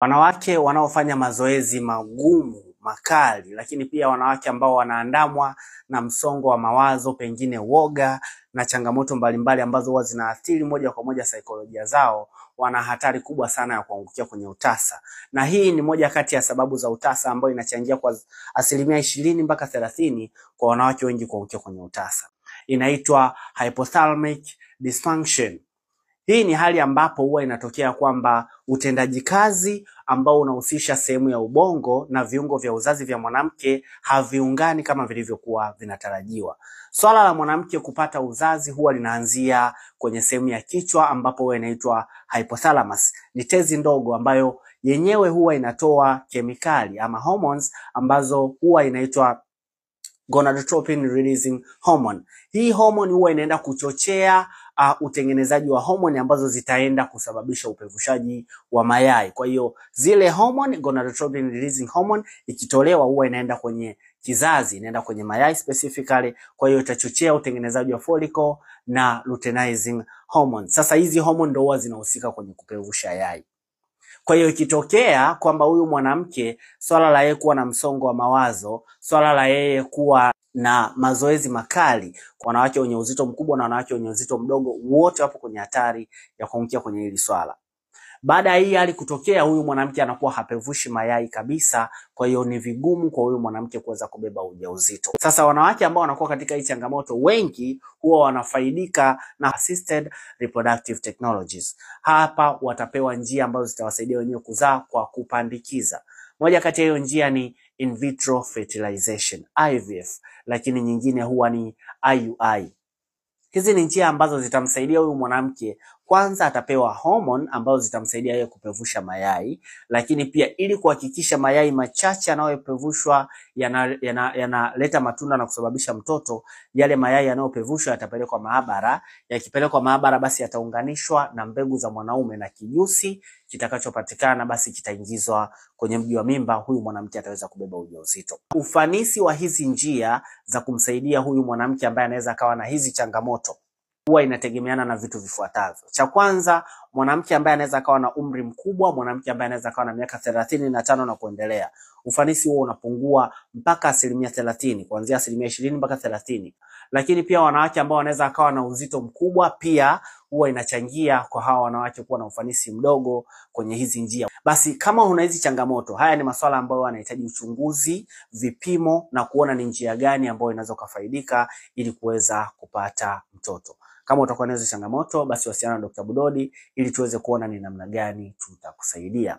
Wanawake wanaofanya mazoezi magumu, makali, lakini pia wanawake ambao wanaandamwa na msongo wa mawazo, pengine woga na changamoto mbalimbali ambazo huwa zinaathiri moja kwa moja saikolojia zao, wana hatari kubwa sana ya kuangukia kwenye utasa. Na hii ni moja kati ya sababu za utasa ambayo inachangia kwa 20 mpaka 30% kwa wanawake wengi kuangukia kwenye utasa. Inaitwa hypothalamic dysfunction. Hii ni hali ambapo huwa inatokea kwamba utendaji kazi ambao unahusisha sehemu ya ubongo na viungo vya uzazi vya mwanamke haviungani kama vilivyokuwa vinatarajiwa. Swala la mwanamke kupata uzazi huwa linaanzia kwenye sehemu ya kichwa ambapo huwa inaitwa hypothalamus. Ni tezi ndogo ambayo yenyewe huwa inatoa kemikali ama hormones ambazo huwa inaitwa gonadotropin releasing hormone. Hii hormone huwa inaenda kuchochea utengenezaji wa hormone ambazo zitaenda kusababisha upevushaji wa mayai. Kwa hiyo zile hormone, gonadotropin releasing hormone, ikitolewa huwa inaenda kwenye kizazi, inaenda kwenye mayai specifically. Kwa hiyo itachochea utengenezaji wa follicle na luteinizing hormone. Sasa hizi hormone ndio huwa zinahusika kwenye kupevusha yai. Kwa hiyo ikitokea kwamba huyu mwanamke swala la yeye kuwa na msongo wa mawazo, swala la yeye kuwa na mazoezi makali, kwa wanawake wenye uzito mkubwa na wanawake wenye uzito mdogo, wote wapo kwenye hatari ya kuangukia kwenye hili swala. Baada ya hii hali kutokea, huyu mwanamke anakuwa hapevushi mayai kabisa, kwa hiyo ni vigumu kwa huyu mwanamke kuweza kubeba ujauzito. Sasa wanawake ambao wanakuwa katika hii changamoto wengi huwa wanafaidika na assisted reproductive technologies. Hapa watapewa njia ambazo zitawasaidia wenyewe kuzaa kwa kupandikiza. Moja kati ya hiyo njia ni in vitro fertilization, IVF, lakini nyingine huwa ni IUI. Hizi ni njia ambazo zitamsaidia huyu mwanamke. Kwanza atapewa hormone ambazo zitamsaidia yeye kupevusha mayai, lakini pia ili kuhakikisha mayai machache yanayopevushwa yanaleta matunda na kusababisha mtoto, yale mayai yanayopevushwa yatapelekwa maabara. Yakipelekwa maabara basi yataunganishwa na mbegu za mwanaume na kijusi kitakachopatikana basi kitaingizwa kwenye mji wa mimba, huyu mwanamke ataweza kubeba ujauzito. Ufanisi wa hizi njia za kumsaidia huyu mwanamke ambaye anaweza akawa na hizi changamoto huwa inategemeana na vitu vifuatavyo. Cha kwanza, mwanamke ambaye anaweza akawa na umri mkubwa, mwanamke ambaye anaweza akawa na miaka 35 na kuendelea, ufanisi huo unapungua mpaka 30%, kuanzia 20% mpaka 30%. Lakini pia wanawake ambao wanaweza akawa na uzito mkubwa pia huwa inachangia kwa hawa wanawake kuwa na ufanisi mdogo kwenye hizi njia. Basi kama una hizi changamoto, haya ni masuala ambayo yanahitaji uchunguzi, vipimo na kuona ni njia gani ambayo inaweza kufaidika ili kuweza kupata mtoto. Kama utakuwa na hizo changamoto, basi wasiliana na Dr. Budodi ili tuweze kuona ni namna gani tutakusaidia.